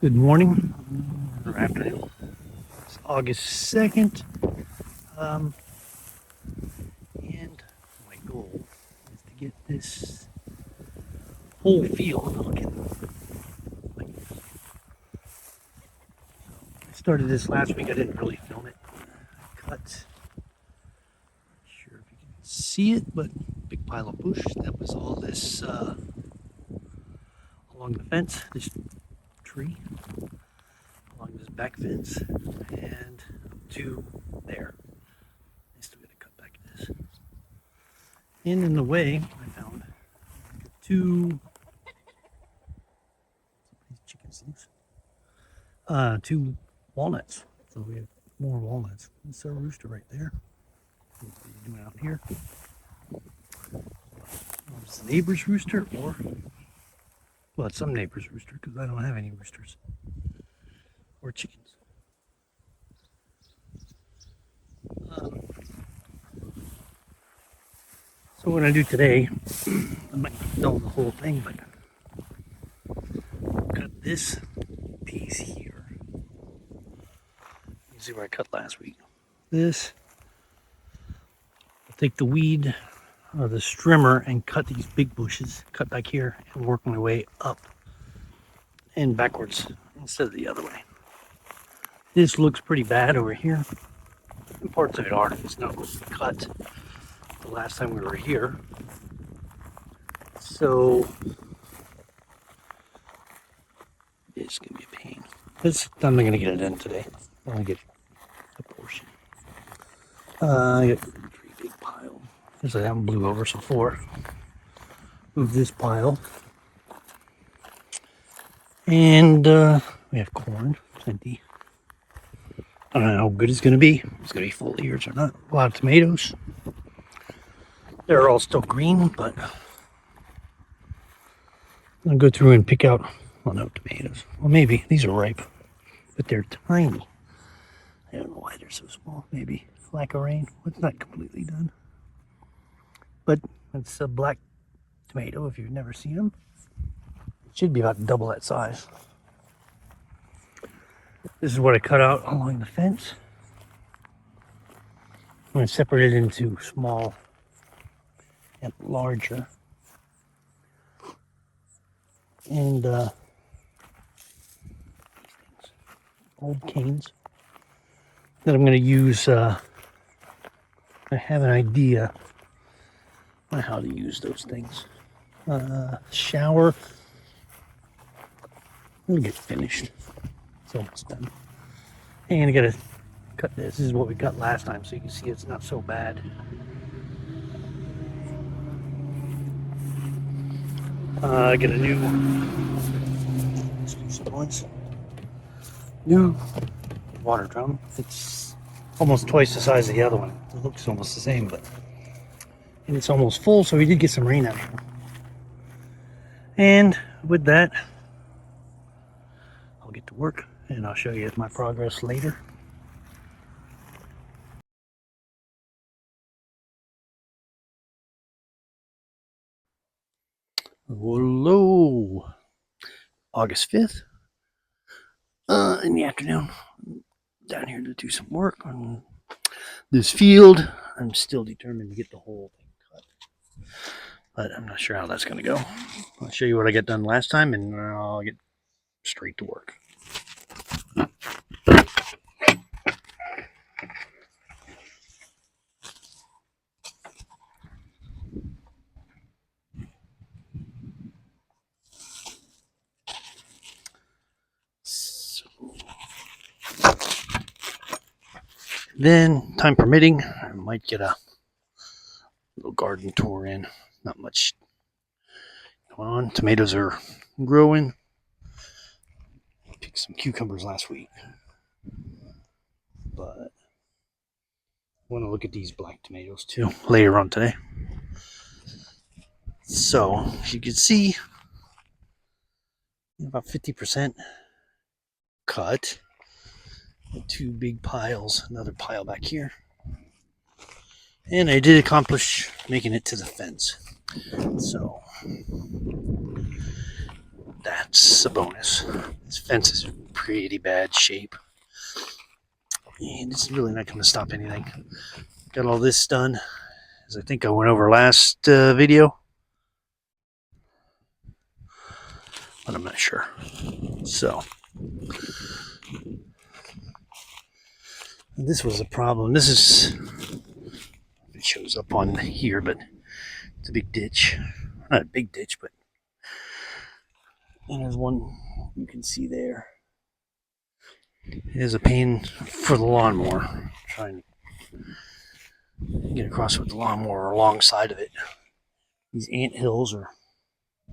Good morning or afternoon. It's August 2nd. Um, and my goal is to get this whole field looking like this. I started this last week. I didn't really film it. Cut. Not sure if you can see it, but big pile of bush. That was all this along the fence, this tree, along this back fence, and up to there. I still got to cut back this. And in the way, I found two chickens loose. Two walnuts. So we have more walnuts. It's a rooster right there. What are you doing out here? It's the neighbor's rooster, or well, it's some neighbor's rooster because I don't have any roosters or chickens. Um, so what I do today, I might not film the whole thing, but cut this piece here. You see where I cut last week. This. I'll take the weed or the strimmer and cut these big bushes, cut back here, and work my way up and backwards instead of the other way. This looks pretty bad over here. And parts of it are. It's not cut the last time we were here. So it's gonna be a pain. I'm not gonna get it done today. I'm gonna get a portion. I got 3 big piles. Because I haven't blew over so far. Move this pile. And we have corn, plenty. I don't know how good it's going to be. It's going to be full ears or not. A lot of tomatoes. They're all still green, but I'll go through and pick out, well, no tomatoes. Well, maybe. These are ripe, but they're tiny. I don't know why they're so small. Maybe lack of rain. Well, it's not completely done. But it's a black tomato if you've never seen them. It should be about double that size. This is what I cut out along the fence. I'm going to separate it into small and larger. And old canes that I'm going to use. I have an idea on how to use those things. Shower. We'll get finished. It's almost done. And I gotta cut this. This is what we cut last time, so you can see it's not so bad. I get a new water drum. It's almost twice the size of the other one. It looks almost the same, and it's almost full, so we did get some rain out here. And with that, I'll get to work and I'll show you my progress later. Hello, August 5th, in the afternoon, down here to do some work on this field. I'm still determined to get the whole thing cut, but I'm not sure how that's going to go. I'll show you what I got done last time, and I'll get straight to work. Then, time permitting, I might get a little garden tour in. Not much going on. Tomatoes are growing. Picked some cucumbers last week. But I want to look at these black tomatoes too later on today. So, as you can see, about 50% cut. 2 big piles, another pile back here. And I did accomplish making it to the fence. So that's a bonus. This fence is in pretty bad shape. And it's really not going to stop anything. Got all this done, as I think I went over last video. But I'm not sure. So, this was a problem. This is, it shows up on here, but it's a big ditch. Not a big ditch, but, and there's one you can see there. It is a pain for the lawnmower, trying to get across with the lawnmower alongside of it. These ant hills are, I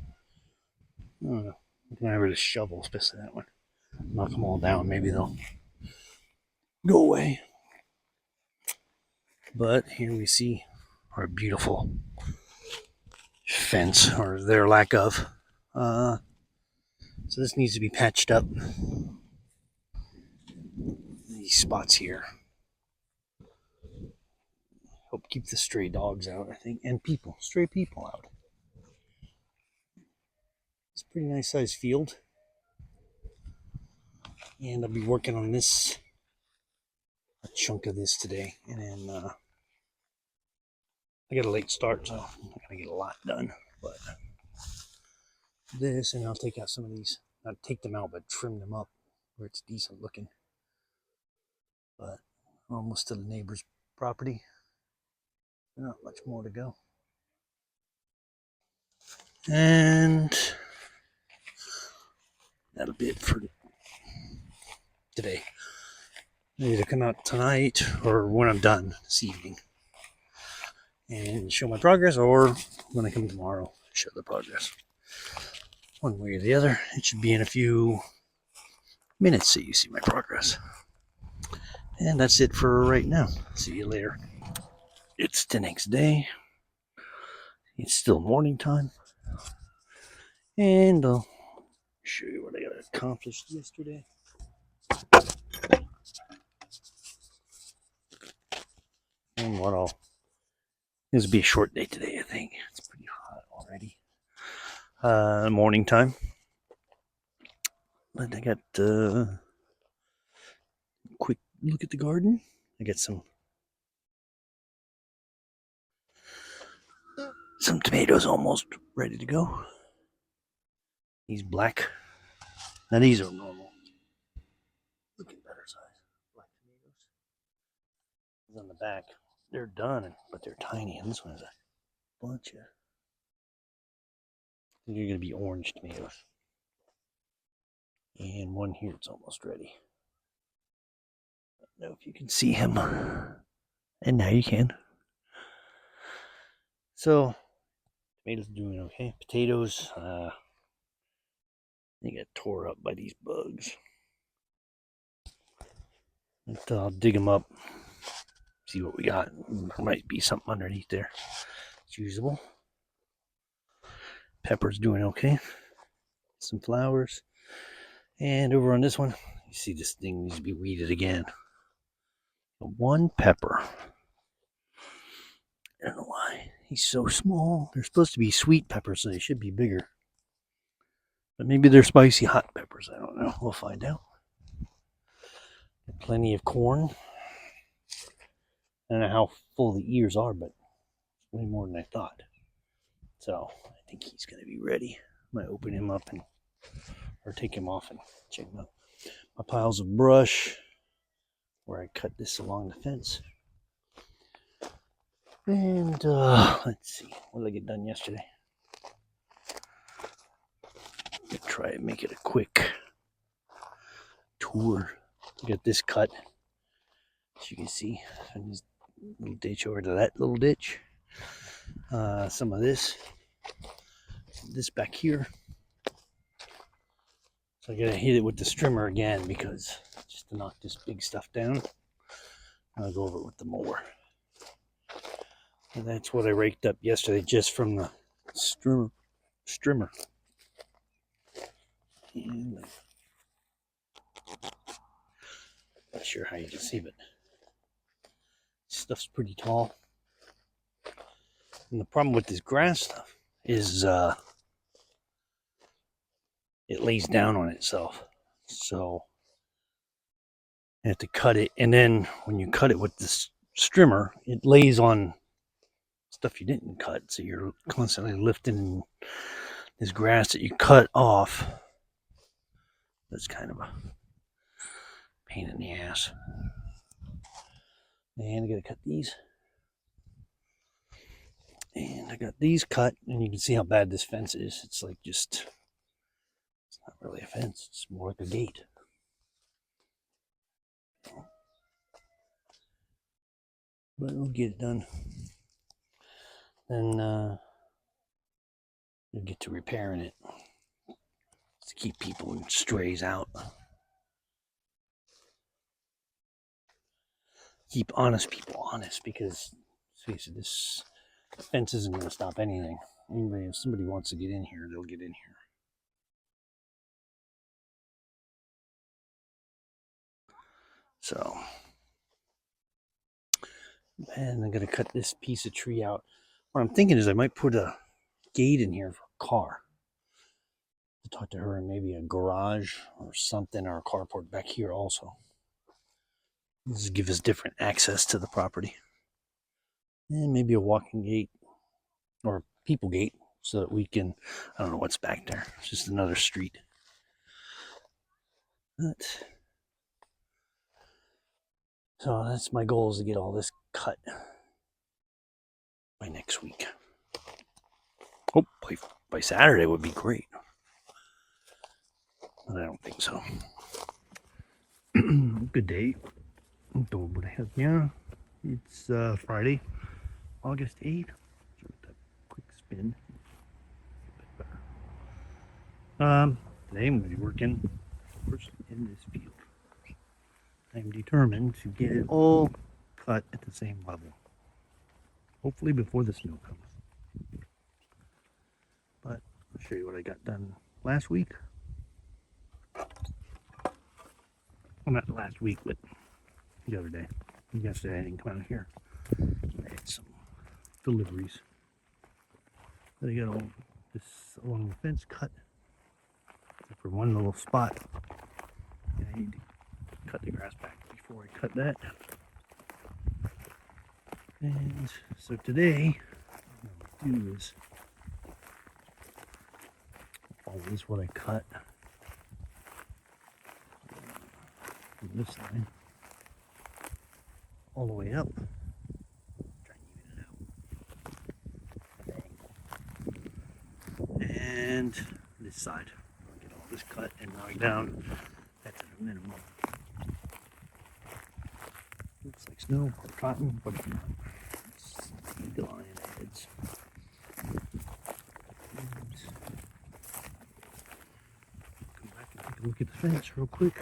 don't know, I can have a shovel, especially that one. Knock them all down, maybe they'll go away. But here we see our beautiful fence, or their lack of. So this needs to be patched up. These spots here help keep the stray dogs out, I think, and people, stray people out. It's a pretty nice sized field. And I'll be working on this, a chunk of this today. And then I got a late start, so I'm not going to get a lot done. But this, and I'll take out some of these. Not take them out, but trim them up where it's decent looking. But almost to the neighbor's property. Not much more to go. And that'll be it for today. Either come out tonight or when I'm done this evening and show my progress, or when I come tomorrow, show the progress. One way or the other, it should be in a few minutes that you see my progress. And that's it for right now. See you later. It's the next day. It's still morning time. And I'll show you what I got accomplished yesterday. And what I'll... This will be a short day today, I think. It's pretty hot already. Morning time. But I got a quick look at the garden. I got some tomatoes almost ready to go. These black. Now these are normal. Look at better size. Black tomatoes. These on the back. They're done, but they're tiny. And this one has a bunch of... I think they're going to be orange tomatoes. And one here, it's almost ready. I don't know if you can see him. And now you can. So, tomatoes are doing okay. Potatoes, they got tore up by these bugs. But I'll dig them up, see what we got. There might be something underneath there. It's usable. Pepper's doing okay. Some flowers. And over on this one, you see this thing needs to be weeded again. One pepper. I don't know why. He's so small. They're supposed to be sweet peppers, so they should be bigger. But maybe they're spicy hot peppers. I don't know. We'll find out. Plenty of corn. I don't know how full the ears are, but way more than I thought. So I think he's going to be ready. I might open him up or take him off and check him out. My piles of brush where I cut this along the fence. And let's see, what did I get done yesterday? Try and make it a quick tour. Get this cut, as you can see, from this little ditch over to that little ditch. Some of this back here. So I gotta hit it with the strimmer again, because just to knock this big stuff down. I'll go over it with the mower. And that's what I raked up yesterday, just from the strimmer. And not sure how you can see, but stuff's pretty tall. And the problem with this grass stuff is it lays down on itself. So you have to cut it, and then when you cut it with this strimmer, it lays on stuff you didn't cut. So you're constantly lifting this grass that you cut off. That's kind of a pain in the ass. And I gotta cut these. And I got these cut, and you can see how bad this fence is. It's like just, it's not really a fence, it's more like a gate. But we'll get it done. Then we'll get to repairing it to keep people and strays out. Keep honest people honest, because let's face it, this fence isn't going to stop anything. Anybody, if somebody wants to get in here, they'll get in here. So, and I'm going to cut this piece of tree out. What I'm thinking is I might put a gate in here for a car. To talk to her, and maybe a garage or something, or a carport back here also. This give us different access to the property. And maybe a walking gate or a people gate so that we can, I don't know what's back there. It's just another street. But, so that's my goal, is to get all this cut by next week. Oh, by Saturday would be great. But I don't think so. Good day. Yeah, it's Friday, August 8th. Quick spin. Today I'm going to be working first in this field. I'm determined to get it all cut at the same level. Hopefully before the snow comes. But I'll show you what I got done last week. Well, not last week, but the other day. Yesterday I didn't come out here. I had some deliveries. Then I got all this along the fence cut. Except for one little spot. And I need to cut the grass back before I cut that. And so today, what I'm going to do is always what I cut from this line all the way up. Try and even it out. And this side, I'll get all this cut and knocked down. That's at a minimum. Looks like snow or cotton, but it's not. It's the lion heads. Come back and take a look at the fence real quick.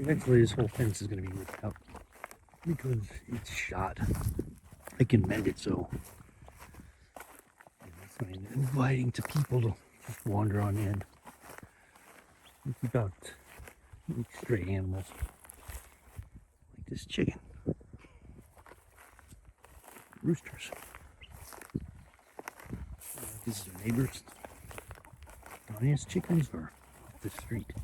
Eventually this whole fence is going to be ripped out because it's shot. I can mend it so it's not inviting to people to just wander on in. We keep out stray animals like this chicken. Roosters. This is our neighbors. Funniest chickens are off the street.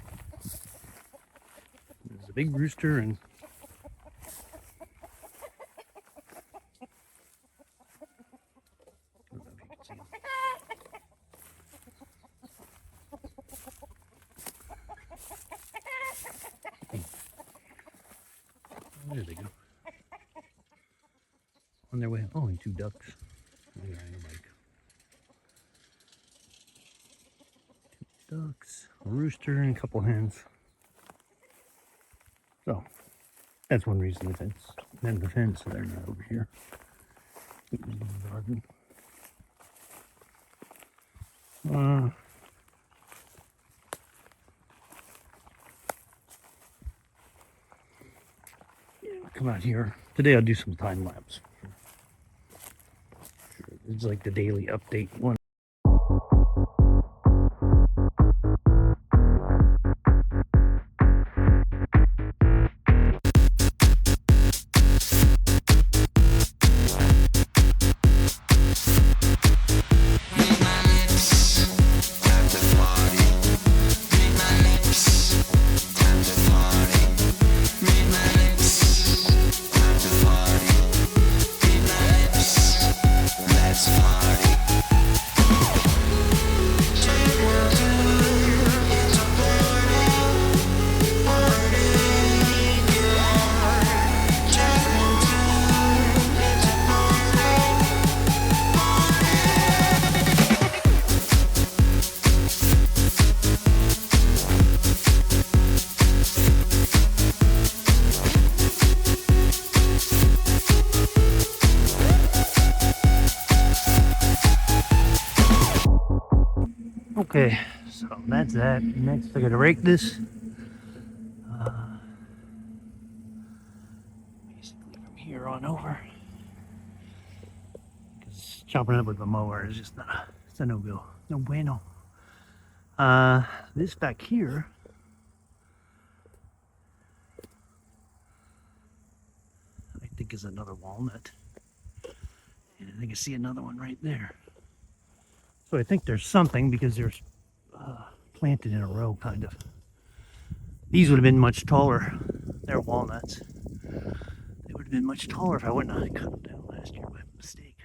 There's a big rooster and I don't know if you can see him. Oh, there they go. On their way. Oh, and two ducks. Oh, they're riding a bike. Two ducks, a rooster, and a couple hens. So, that's one reason the fence. Then the fence, so they're not over here. In the garden. Yeah, I'll come out here. Today I'll do some time lapse. It's like the daily update one. Okay, so that's that. Next, I gotta rake this. Basically from here on over. Because chopping it up with the mower is just not, it's a no-go. No bueno. This back here, I think is another walnut. And I think I see another one right there. So I think there's something because they're planted in a row, kind of. These would have been much taller. They're walnuts. They would have been much taller if I wouldn't have cut them down last year by mistake.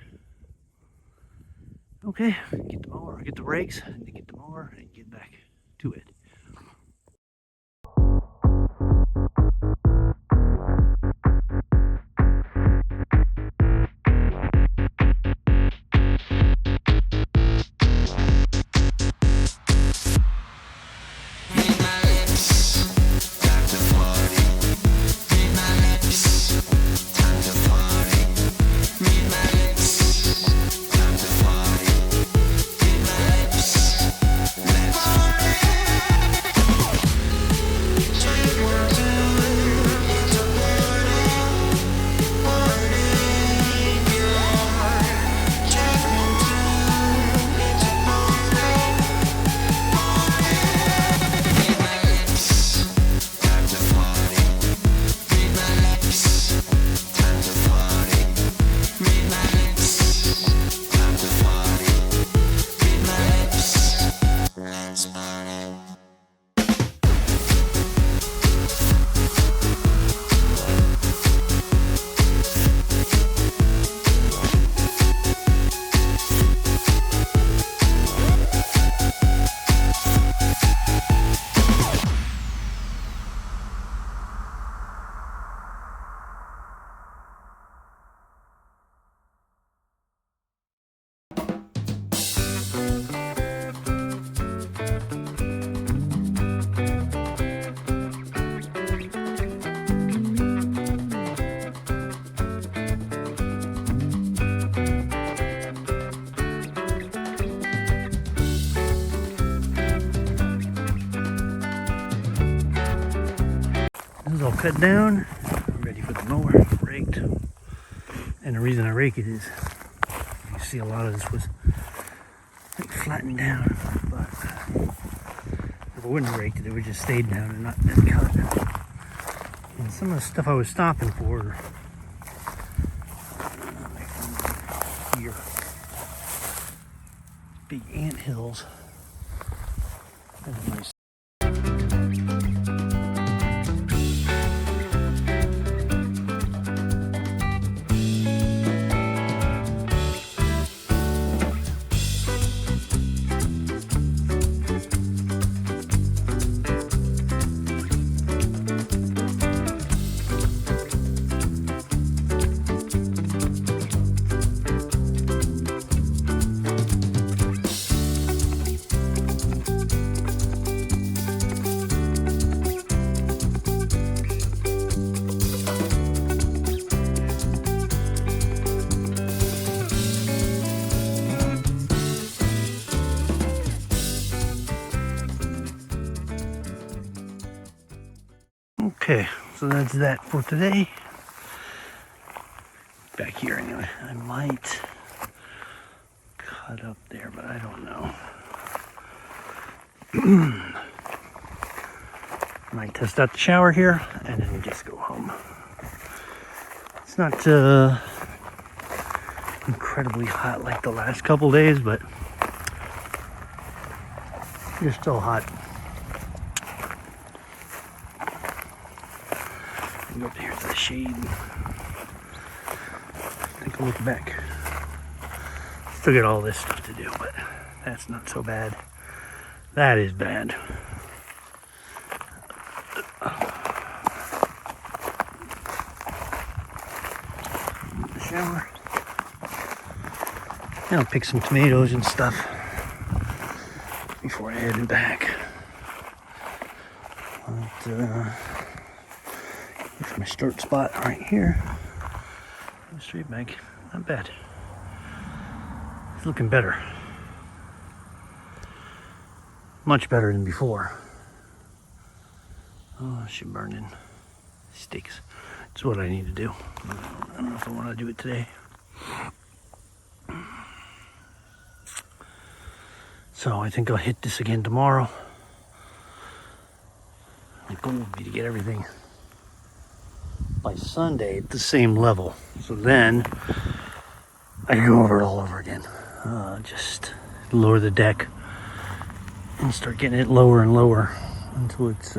Okay, get the mower, get the rakes, and get the mower and get back to it. This is all cut down, ready for the mower, raked. And the reason I rake it is, you see a lot of this was like flattened down, but if I wouldn't have raked it, it would just stayed down and not been cut. And some of the stuff I was stopping for, like here, big ant hills. That's a nice. Okay, so that's that for today. Back here anyway. I might cut up there, but I don't know. Might test out the shower here and then just go home. It's not incredibly hot like the last couple days, but you're still hot. Go up here to the shade. Take a look back. Still got all this stuff to do, but that's not so bad. That is bad. The shower. Now I'll pick some tomatoes and stuff before I head back. But, here's my start spot right here. Go straight back. Not bad. It's looking better. Much better than before. Oh, she burned in. Sticks. It's what I need to do. I don't know if I want to do it today. So I think I'll hit this again tomorrow. My goal would be to get everything by Sunday at the same level. So then I can go over it all over again. Just lower the deck and start getting it lower and lower until it's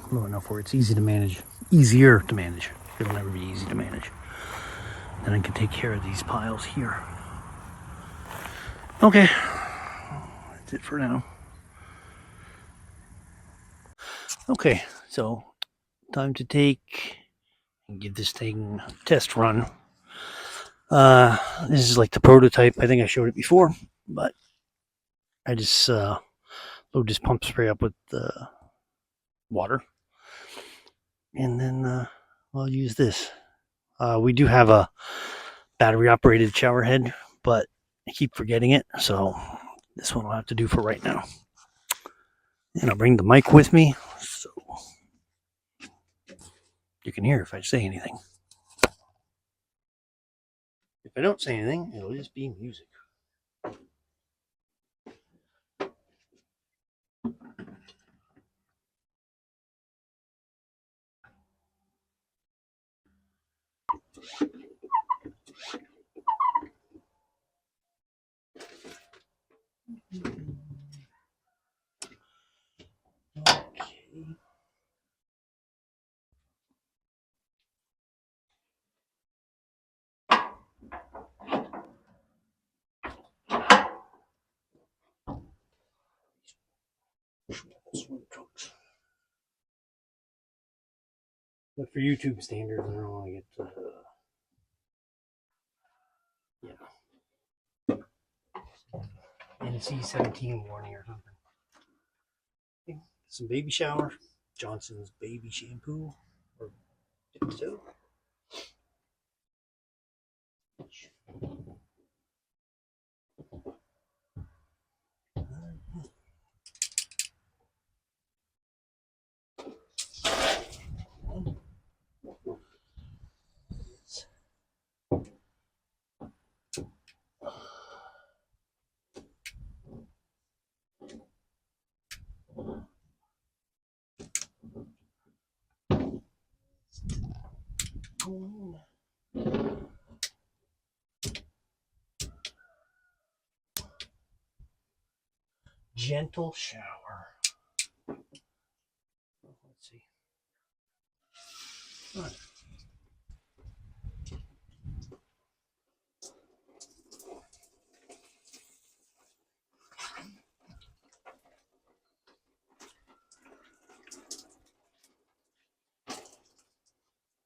low enough where it's easy to manage, easier to manage. It'll never be easy to manage. Then I can take care of these piles here. Okay, that's it for now. Okay, so time to take and give this thing a test run. This is like the prototype. I think I showed it before, but I just load this pump spray up with water, and then I'll use this. We do have a battery operated shower head, but I keep forgetting it, so this one I'll have to do for right now. And I'll bring the mic with me so you can hear if I say anything. If I don't say anything, it'll just be music. Okay. Swim trunks. But for YouTube standards, I don't want to get NC-17 warning or something. Okay. Some baby shower, Johnson's baby shampoo or soap. Gentle shower. Let's see. All right.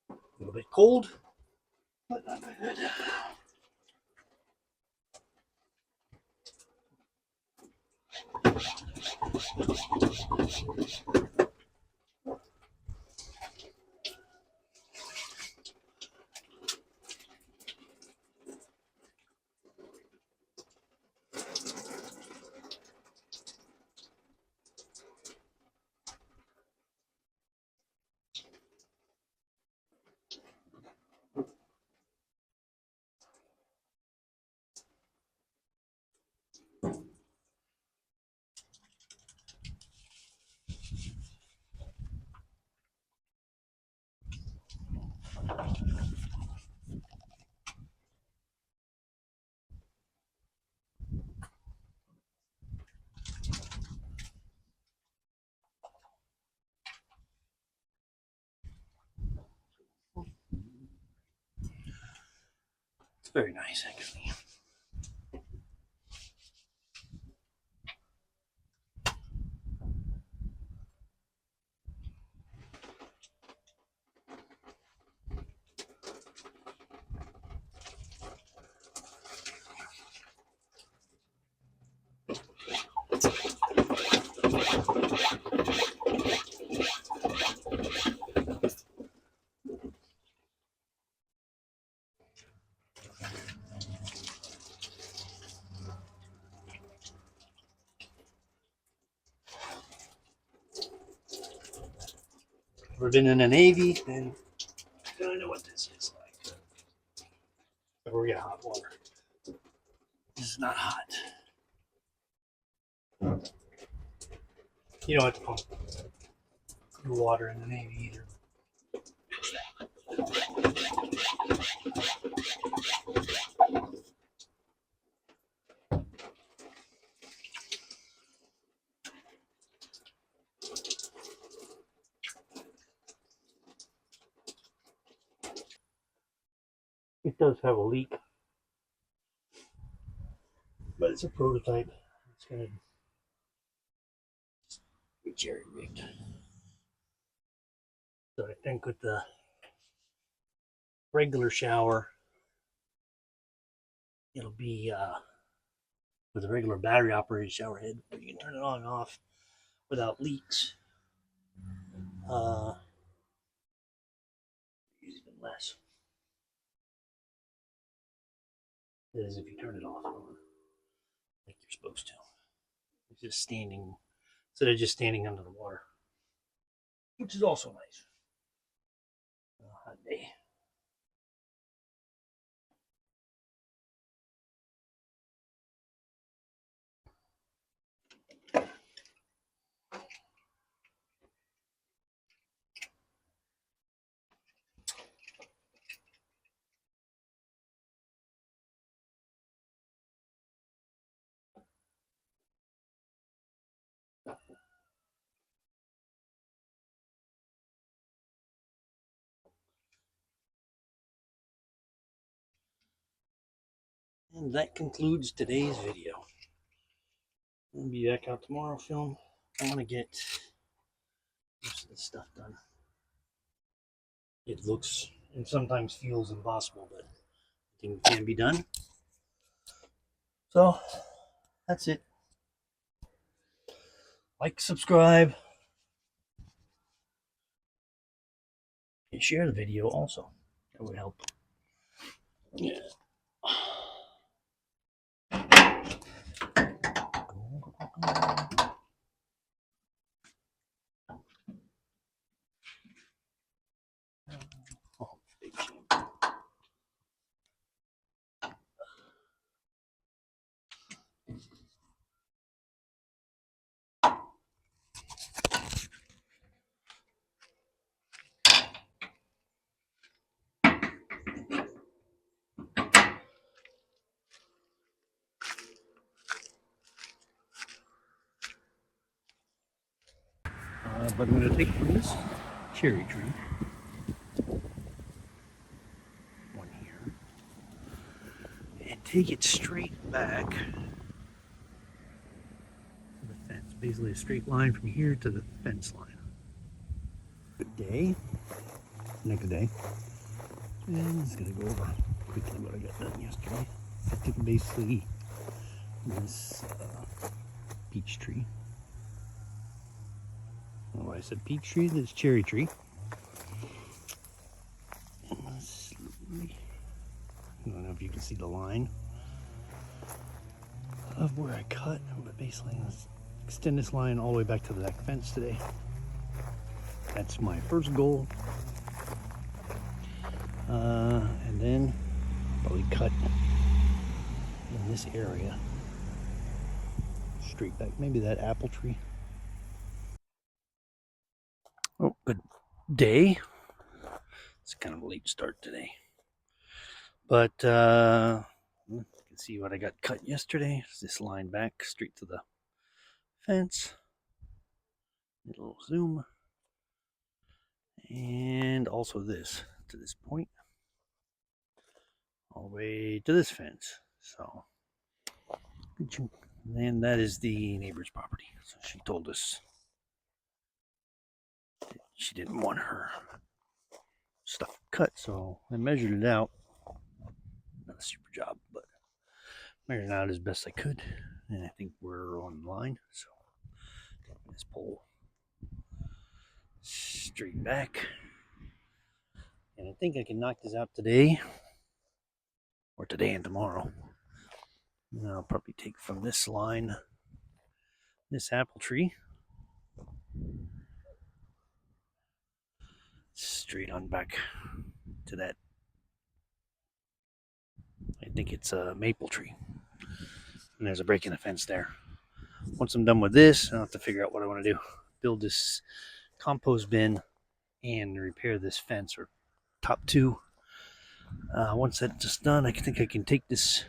A little bit cold, but not good. It's very nice, actually. ever been in a Navy, then I know what this is like. But we got hot water. This is not hot. You don't have to pump the water in the Navy either. It does have a leak, but it's a prototype. It's going to be jerry rigged. So I think with the regular shower, it'll be with a regular battery operated shower head, where you can turn it on and off without leaks. Even less. That is if you turn it off like you're supposed to. It's just standing, instead of just standing under the water, which is also nice. On a hot day. And that concludes today's video. I'll be back out tomorrow, film. I want to get most of this stuff done. It looks and sometimes feels impossible, but I think it can be done. So that's it. Like, subscribe, and share the video also. That would help. Yeah. Oh, big shame. But I'm going to take from this cherry tree, one here, and take it straight back to the fence. Basically a straight line from here to the fence line. Good day. Next day. And I'm just going to go over quickly what I got done yesterday. I took basically this peach tree. Oh, I said peach tree, this cherry tree. I don't know if you can see the line of where I cut, but basically let's extend this line all the way back to the back fence today. That's my first goal. And then probably cut in this area straight back, maybe that apple tree. Oh, good day. It's kind of a late start today, but you can see what I got cut yesterday. It's this line back straight to the fence. A little zoom, and also this to this point, all the way to this fence. So, and that is the neighbor's property. So she told us she didn't want her stuff cut, so I measured it out. Not a super job, but measured it out as best I could, and I think we're on line. So this pole straight back, and I think I can knock this out today, or today and tomorrow. And I'll probably take from this line, this apple tree, straight on back to that. I think it's a maple tree. And there's a break in the fence there. Once I'm done with this, I'll have to figure out what I want to do. Build this compost bin and repair this fence or top two. Once that's done, I think I can take this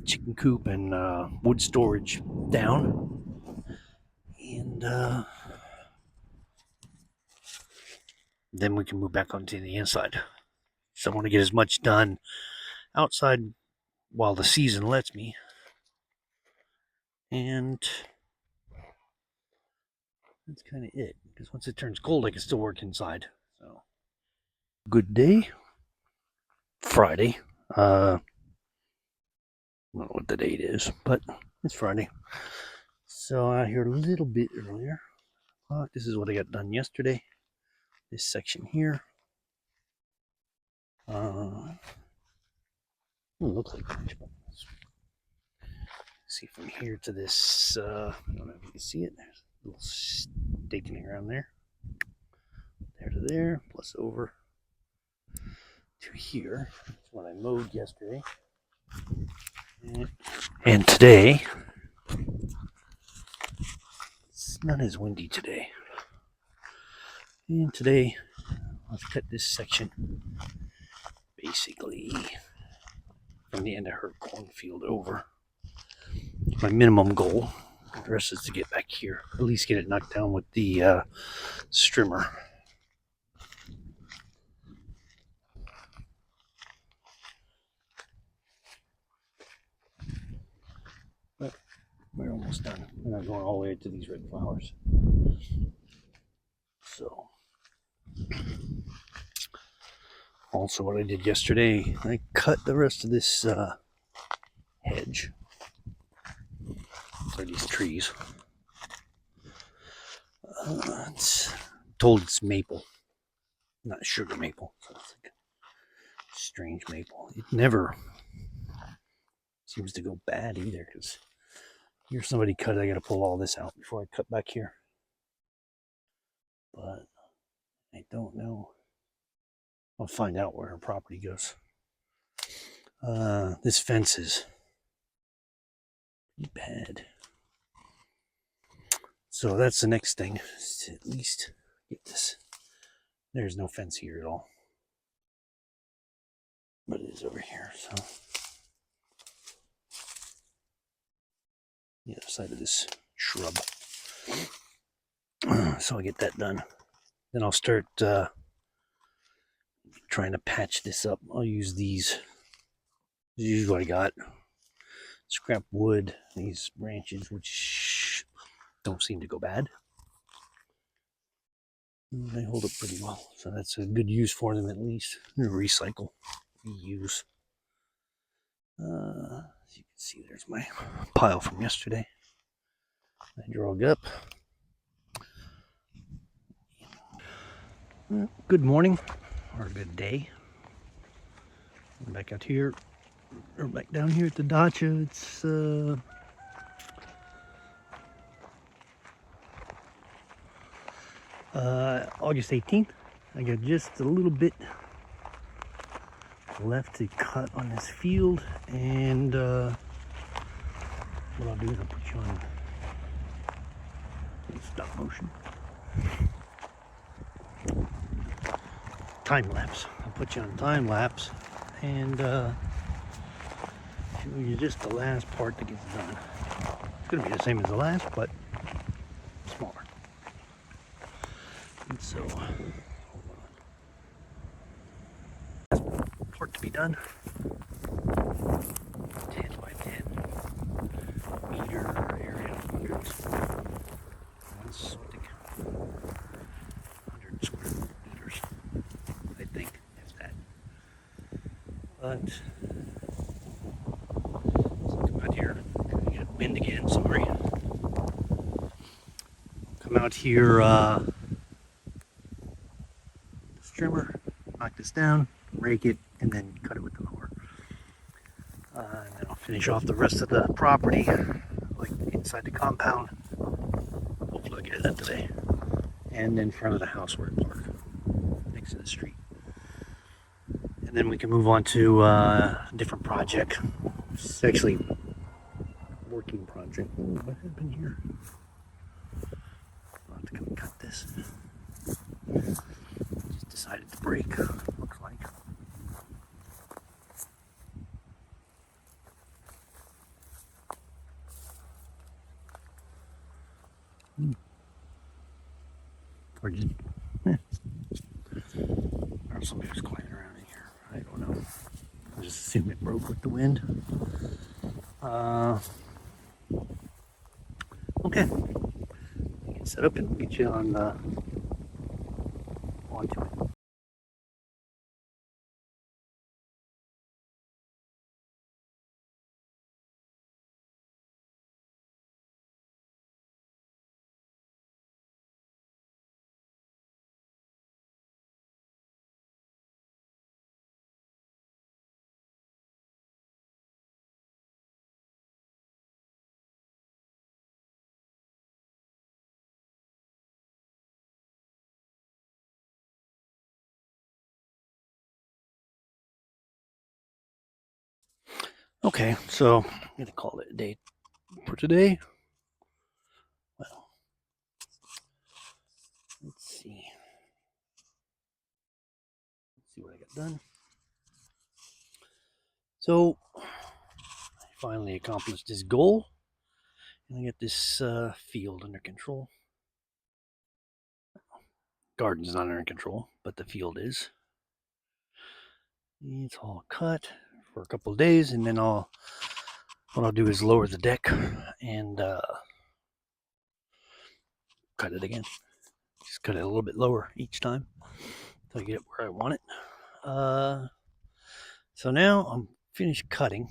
chicken coop and wood storage down, and then we can move back onto the inside. So I want to get as much done outside while the season lets me, and that's kind of it, because once it turns cold I can still work inside. So good day, Friday. I don't know what the date is, but it's Friday. So out here a little bit earlier. This is what I got done yesterday. This section here. Looks like finished, but see from here to this. I don't know if you can see it. There's a little staking around there. There to there, plus over to here. That's what I mowed yesterday. And today, it's not as windy today. And today, I've cut this section basically from the end of her cornfield over. My minimum goal. The rest is to get back here, at least get it knocked down with the strimmer. But we're almost done. We're not going all the way to these red flowers. So, also what I did yesterday, I cut the rest of this hedge. Or these trees. It's told it's maple, not sugar maple. So it's like a strange maple. It never seems to go bad either, because here's somebody cut it. I got to pull all this out before I cut back here. But I don't know. I'll find out where her property goes. This fence is pretty bad. So that's the next thing, is to at least get this. There's no fence here at all. But it is over here, so. The other side of this shrub. So I'll get that done. Then I'll start trying to patch this up. I'll use these. This is what I got. Scrap wood, these branches, which don't seem to go bad. And they hold up pretty well. So that's a good use for them, at least. Recycle, reuse. As you can see, there's my pile from yesterday. I drug up. Good morning, or good day. I'm back out here, or back down here at the dacha. It's August 18th. I got just a little bit left to cut on this field, and what I'll do is I'll put you on stop motion. Time lapse. I'll put you on time lapse and show you just the last part that gets done. It's going to be the same as the last, but smaller. And so, hold on. Last part to be done. 10 by 10 meter area. 100 square meters. I think, if that. But so come out here. Get wind again. Sorry. Come out here. Trimmer, knock this down, rake it, and then cut it with the mower. And then I'll finish off the rest of the property, like inside the compound. Hopefully I'll get that today. And in front of the house where I park. next to the street. And then we can move on to a different project. It's actually a working project. Ooh, what happened here? I'll have to come cut this. Just decided to break, looks like. Or just, or somebody was climbing around in here. I don't know. I just assume it broke with the wind. Okay. Get set up and get you on onto it. Okay, so I'm gonna call it a day for today. Well, let's see. Let's see what I got done. So I finally accomplished this goal, and I get this field under control. Garden's not under control, but the field is. It's all cut for a couple of days, and then what I'll do is lower the deck and cut it again. Just cut it a little bit lower each time until I get it where I want it. So now I'm finished cutting.